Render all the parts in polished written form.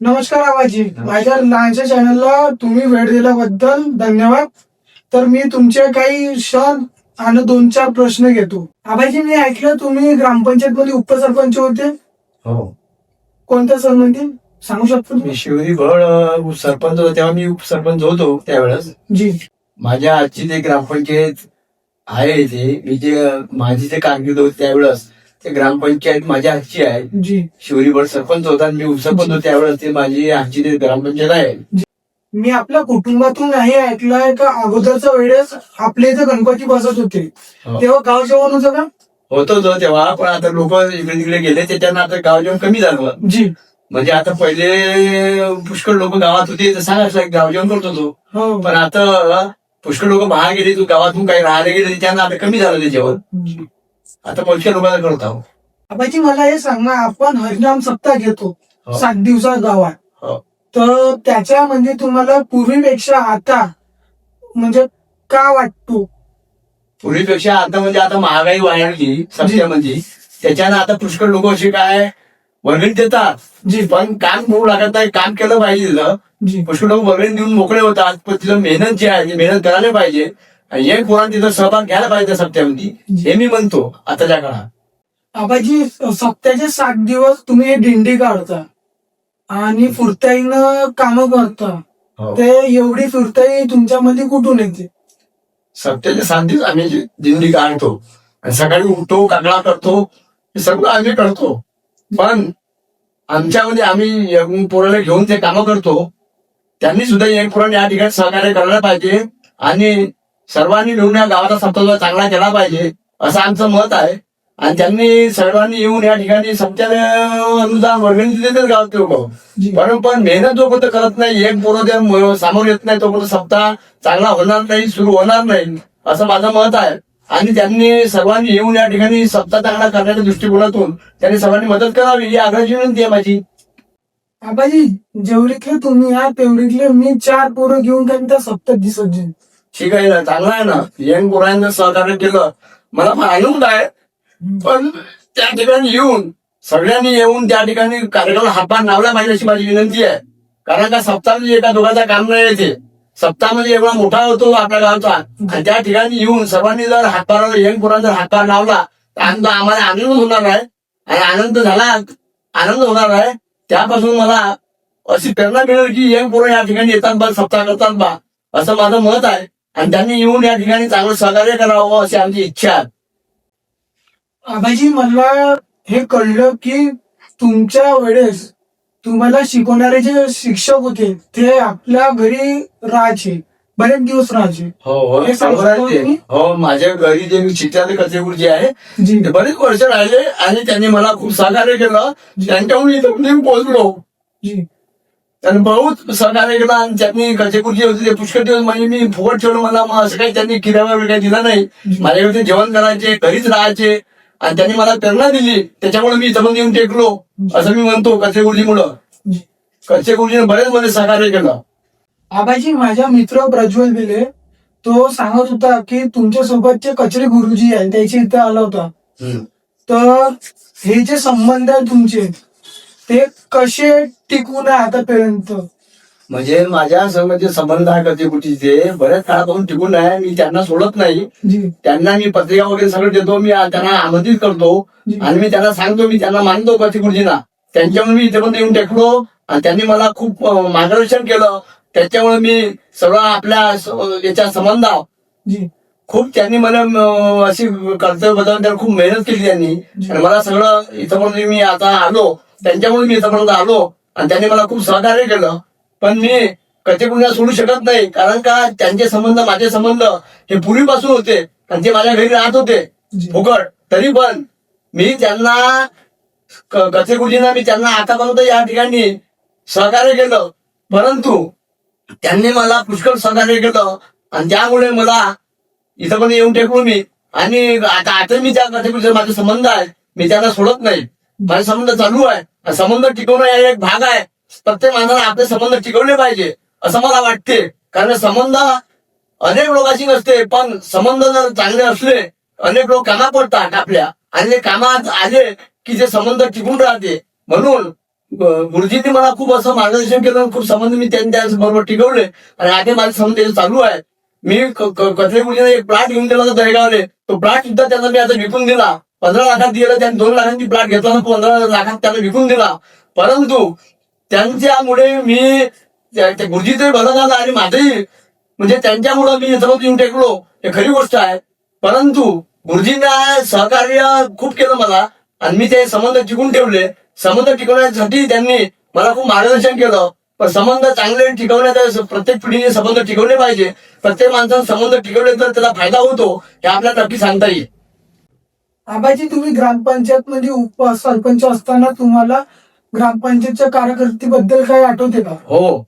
नमस्कार आबाजी, माझ्या लहानशा चॅनलला तुम्ही वेळ दिल्याबद्दल धन्यवाद. तर मी तुमचे काही क्षण आणि 2-4 प्रश्न घेतो. आबाजी, मी ऐकलं तुम्ही ग्रामपंचायत मध्ये उपसरपंच होते. हो, कोणत्या संबंधी सांगू शकतो मी तुम्ही? शिवरी सरपंच होतो तेव्हा मी उपसरपंच होतो त्यावेळेस. जी माझ्या आजची जे ग्रामपंचायत आहे ते मी जे माझी जे कारकीर्द होती त्यावेळेस ते ग्रामपंचायत माझ्या हातची आहे. जी शिवरीभर सरपंच होता आणि मी उपसरपंच होतो त्यावेळेस ते माझी आजची ते ग्रामपंचायत आहे. मी आपल्या कुटुंबातून हे ऐकलंय का अगोदरच्या वेळेस आपले इथे गणपती बसत होते, हो. तेव्हा गाव जेवण होतं का? होतो तेव्हा, पण आता लोक इकडे तिकडे गेले त्याच्यानं आता गाव जेवण कमी झालं. जी म्हणजे आता पहिले पुष्कळ लोक गावात होते तर सांगायचं गाव जेवण करत होतो, हो. पण आता पुष्कळ लोक बाहेर गेले, तू गावातून काही राहायला गेले त्याच्यानं आता कमी झालं ते जेवण. जी. आता मोजक्या लोकांना करत आहोत. आबाजी, मला हे सांगा, आपण हरिनाम सप्ताह घेतो हो. 7 दिवसात गावात, हो. तर त्याच्या म्हणजे तुम्हाला पूर्वीपेक्षा आता म्हणजे का वाटतो? पूर्वीपेक्षा आता म्हणजे आता महागाई वाढली सत्यामध्ये, त्याच्यानं आता पुष्कळ लोक असे काय वर्गणी देतात, जी पण काम करू लागत नाही. काम केलं पाहिजे तिथं. जी पुष्कळ लोक वर्गणी देऊन मोकळे होतात, पण तिथं मेहनत जी आहे ती मेहनत करायला पाहिजे आणि एक पोरांनी तिथं सहभाग घ्यायला पाहिजे सप्त्यामध्ये, हे मी म्हणतो आताच्या काळात. आबाजी, सप्त्याचे 7 दिवस तुम्ही हे दिंडी काढता आणि फुरताईनं कामं करता, हो. ते एवढी फुरताई तुमच्यामध्ये कुठून येते? सप्त्याच्या 7 दिवस आम्ही दिंडी काढतो आणि सकाळी उठतो, काकडा करतो, हे सगळं आम्ही करतो. पण आमच्यामध्ये आम्ही एक पोराला घेऊन ते कामं करतो, त्यांनी सुद्धा एक पोराने या ठिकाणी सहकार्य करायला पाहिजे आणि सर्वांनी मिळून या गावाचा सप्ताह चांगला केला पाहिजे असं आमचं मत आहे. आणि त्यांनी सर्वांनी येऊन या ठिकाणी सप्त्याला अनुदान वर्गणी देतात गावातले लोक, जी पण मेहनत जोपर्यंत करत नाही, एक पोरं त्या सामोर येत नाही तोपर्यंत सप्ताह चांगला होणार नाही, सुरू होणार नाही असं माझं मत आहे. आणि त्यांनी सर्वांनी येऊन या ठिकाणी सप्ताह चांगला करण्याच्या दृष्टिकोनातून त्यांनी सर्वांनी मदत करावी ही आग्रहाची विनंती आहे माझी. आबाजी, जेवढीतले तुम्ही आहात तेवढीतले मी 4 पोरं घेऊन काही त्या सप्त्यात दिसत जाईल. ठीक आहे ना, चांगला आहे ना. यंग पोरांना सहकार्य केलं मला फार आनंद आहे. पण त्या ठिकाणी येऊन सगळ्यांनी येऊन त्या ठिकाणी कार्यक्रम हातभार लावला पाहिजे अशी माझी विनंती आहे. कारण का सप्ताहामध्ये एका दोघांचा काम नाही येते, सप्ताहामध्ये एवढा मोठा होतो आपल्या गावचा आणि त्या ठिकाणी येऊन सर्वांनी जर हातभार यंग पोरांना जर हातभार लावला तर आम्हाला आनंद होणार आहे आणि आनंद होणार आहे. त्यापासून मला अशी प्रेरणा मिळेल की यंग पोरं या ठिकाणी येतात बा, सप्ताह करतात बा, असं माझं मत आहे. आणि त्यांनी येऊन या ठिकाणी चांगलं सहकार्य करावं अशी आमची इच्छा आहे. आबाजी, मला हे कळलं की तुमच्या वेळेस तुम्हाला शिकवणारे जे शिक्षक होते ते आपल्या घरी राहायचे, बरेच दिवस राहायचे. हो हे सांगू शकता तुम्ही? हो, माझ्या घरी जे शिक्षक कचेगुरुजी आहे जी ते बरेच वर्ष राहिले आणि त्यांनी मला खूप सहकार्य केलं. त्यांच्याहून इथं पोहोचलो. जी त्यांनी बहुत सहकार्य केलं आणि त्यांनी कचेगुरुजी होते ते पुष्कळ दिवस म्हणजे मी फुकट ठेवलं. मला असं काही त्यांनी किराया वगैरे काही दिला नाही. माझ्याकडे जेवण करायचे, घरीच राहायचे आणि त्यांनी मला प्रेरणा दिली. त्याच्यामुळे मी इथं येऊन टेकलो असं मी म्हणतो कचेगुरुजीमुळं. जी कचेगुरुजीने बरेच मध्ये सहकार्य केलं. आबाजी, माझा मित्र प्रज्वल बिले तो सांगत होता की तुमच्या सोबतचे कचरे गुरुजी आहे त्याच्या इथे आला होता. तर हे जे संबंध आहे तुमचे ते कसे टिकून आहे आतापर्यंत? म्हणजे माझ्या म्हणजे संबंध आहे कचेगुरुजीचे बऱ्याच काळापासून टिकून आहे. मी त्यांना सोडत नाही. जी त्यांना मी पत्रिका वगैरे सगळं देतो, मी त्यांना आमंत्रित करतो आणि मी त्यांना सांगतो, मी त्यांना मानतो कचेगुरुजींना. त्यांच्यामुळे मी इथे पण येऊन टेकलो आणि त्यांनी मला खूप मार्गदर्शन केलं. त्याच्यामुळे मी सगळं आपल्या याच्या संबंधात जी खूप त्यांनी मला अशी कर्तव्य बजावून त्यांनी खूप मेहनत केली त्यांनी आणि मला सगळं इथपर्यंत मी आता आलो त्यांच्यामुळे मी इथपर्यंत आलो आणि त्यांनी मला खूप सहकार्य केलं. पण मी कचेगुरुजींना सोडू शकत नाही, कारण का त्यांचे संबंध माझे संबंध हे पूर्वीपासून होते आणि ते माझ्या घरी राहत होते फुकट. तरी पण मी त्यांना कचेगुरुजींना मी त्यांना आतापर्यंत या ठिकाणी सहकार्य केलं, परंतु त्यांनी मला पुष्कळ सहकार्य केलं आणि त्यामुळे मला इथं पण येऊन टेकलो मी. आणि आता मी त्या कचेगुरुजीचा माझा संबंध आहे, मी त्यांना सोडत नाही. माझे संबंध चालू आहे. संबंध टिकवणं हा एक भाग आहे. प्रत्येक माणसाला आपले संबंध टिकवले पाहिजे असं मला वाटते. कारण संबंध अनेक लोकांशी नसते, पण संबंध जर चांगले असले अनेक लोक कामात पडतात आपल्या आणि ते कामात आले की ते संबंध टिकून राहते. म्हणून गुरुजींनी मला खूप असं मार्गदर्शन केलं, खूप संबंध मी त्यांच्या बरोबर टिकवले आणि आता माझे संबंध त्याचे चालू आहे. मी कचरे गुरुजींना एक प्लॉट घेऊन दिला होता दहेगावले. तो प्लॉट सुद्धा त्यांना मी आता विकून दिला. 15 लाखात दिला, त्यांनी 2 लाखांची प्लॉट घेतला, 15 लाखात त्याला विकून दिला. परंतु त्यांच्यामुळे मी त्या गुरुजीचं भलं झालं आणि माझंही, म्हणजे त्यांच्यामुळं मी इथं येऊन टेकलो, हे खरी गोष्ट आहे. परंतु गुरुजींना सहकार्य खूप केलं मला आणि मी ते संबंध टिकून ठेवले. संबंध टिकवण्यासाठी त्यांनी मला खूप मार्गदर्शन केलं. पण संबंध चांगले टिकवण्यात प्रत्येक पिढीने संबंध टिकवले पाहिजे. प्रत्येक माणसाने संबंध टिकवले तर त्याला फायदा होतो, हे आपल्याला नक्की सांगता येईल. आबाजी, तुम्ही ग्रामपंचायत मध्ये उपसरपंच असताना तुम्हाला ग्रामपंचायतच्या कारकिर्दीबद्दल काही आठवते का? हो,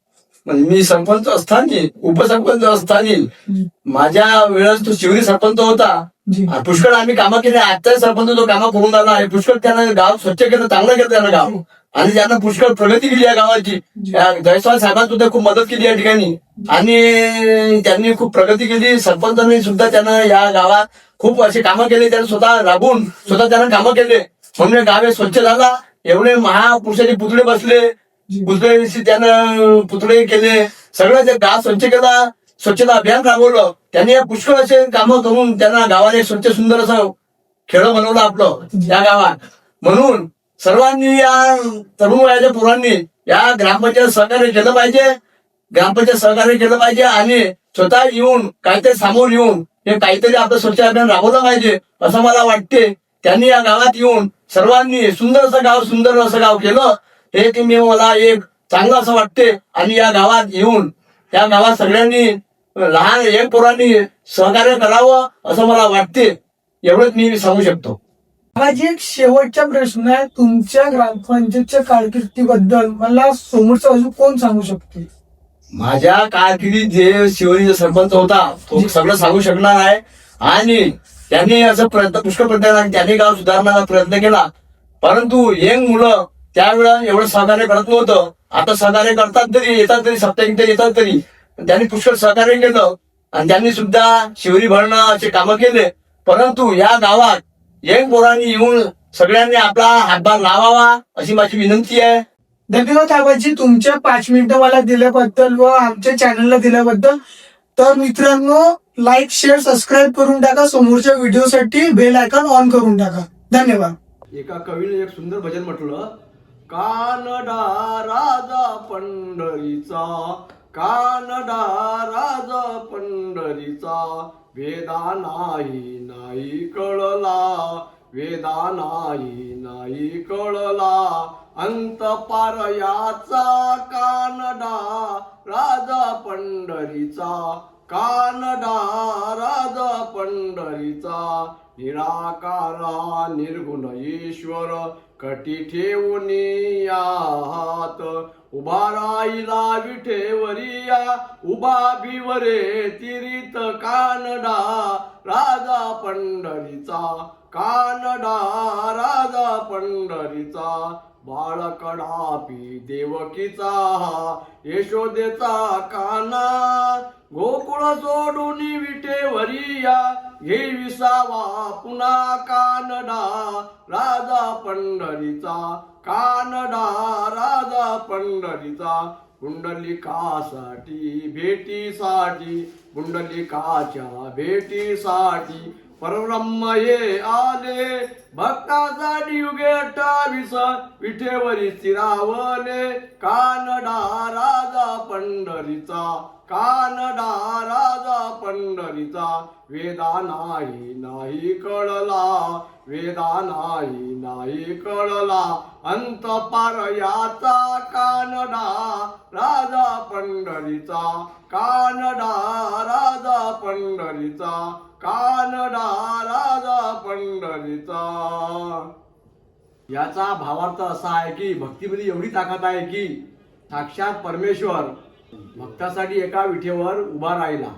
म्हणजे मी सरपंच असताना, उपसरपंच असताना माझ्या वेळेस तो शिवरी सरपंच होता. जी. पुष्कळ आम्ही कामं केले. आजचा सरपंच तो कामं करून आला आहे. पुष्कळ त्यानं गाव स्वच्छ केलं, चांगलं केलं त्यानं गाव, आणि त्यानं पुष्कळ प्रगती केली या गावाची. जयस्वाल साहेबांनी सुद्धा खूप मदत केली या ठिकाणी आणि त्यांनी खूप प्रगती केली. सरपंचांनी सुद्धा त्यानं या गावात खूप असे कामं केले. त्यानं स्वतः राबून स्वतः त्यानं कामं केले, म्हणून गाव हे स्वच्छ झाला. एवढे महापुरुषाचे पुतळे बसले, पुतळे त्यानं पुतळे केले, सगळं ते गाव स्वच्छ केला. स्वच्छता अभियान राबवलं त्यांनी. या पुष्कळ असे कामं करून त्यांना गावाने स्वच्छ सुंदर असं खेळ बनवलं आपलं या गावात. म्हणून सर्वांनी, या तरुण वयाच्या पोरांनी या ग्रामपंचायत सहकार्य केलं पाहिजे. ग्रामपंचायत सहकार्य केलं पाहिजे आणि स्वतः येऊन काहीतरी सामोर येऊन हे काहीतरी आपलं स्वच्छ अभियान राबवलं पाहिजे असं मला वाटते. त्यांनी या गावात येऊन सर्वांनी सुंदर असं गाव केलं, हे की मी मला एक चांगलं असं वाटते. आणि या गावात येऊन या गावात सगळ्यांनी, लहान एक पोरांनी सहकार्य करावं असं मला वाटते. एवढंच मी सांगू शकतो. आबाजी, एक शेवटचा प्रश्न आहे. तुमच्या ग्रामपंचायतच्या कारकिर्दीबद्दल मला समोरचा अजून कोण सांगू शकते? माझ्या कारकिर्दीत जे शिवरी सरपंच होता तो सगळं सांगू शकणार आहे. आणि त्यांनी असं पुष्कळ प्रयत्न, त्यांनी गाव सुधारण्याचा प्रयत्न केला. परंतु यंग मुलं त्यावेळेला एवढं सहकार्य करत नव्हतं. आता सहकार्य करतात तरी, येतात तरी, साप्ताहिक तरी येतात तरी. त्यांनी पुष्कळ सहकार्य केलं आणि त्यांनी सुद्धा शिवरी भरणं असे कामं केले. परंतु या गावात यंग पोरांनी येऊन सगळ्यांनी आपला हातभार लावावा अशी माझी विनंती आहे. धन्यवाद आबाजी, तुमच्या 5 मिनिटं मला दिल्याबद्दल व आमच्या चॅनलला दिल्याबद्दल. तर मित्रांनो, लाईक, शेअर, सबस्क्राईब करून टाका. समोरच्या व्हिडिओसाठी बेल आयकॉन ऑन करून टाका. धन्यवाद. एका कवीने एक सुंदर भजन म्हटलं, कानडा राजा पंढरीचा, कानडा राजा पंढरीचा, वेदा नाही कळला, वेदा नाही कळला, अंत पार याचा कानडा राजा पंढरीचा, कानडा राजा पंढरीचा, निराकारा निर्गुण ईश्वर कटी ठेवून या हात, उभा राहिला विठेवरिया, उभा भिवरे तिरीत कानडा राजा पंढरीचा, कानडा राजा पंढरीचा, बाळकडापी देवकीचा यशोदेचा काना, गोकुळ सोडून विठेवरिया घे विसावा पुन्हा कानडा राजा पंढरीचा, कानडा राजा पंढरीचा, पुंडलिकासाठी भेटीसाठी, पुंडलिकाच्या भेटीसाठी परब्रह्म हे आले, भक्तासाठी युगे 28 विठेवरी स्थिरावले, कानडा राजा पंढरीचा, कानडा राजा पंढरीचा, वेदा नाही कळला, वेदा नाही कळला, अंत पार याचा कानडा राजा पंढरीचा, कानडा राजा पंढरीचा, कानडा राजा पंढरीचा. याचा भावार्थ असा आहे की भक्तीमध्ये एवढी ताकद आहे की साक्षात परमेश्वर भक्तासाठी एका विठेवर उभा राहिला.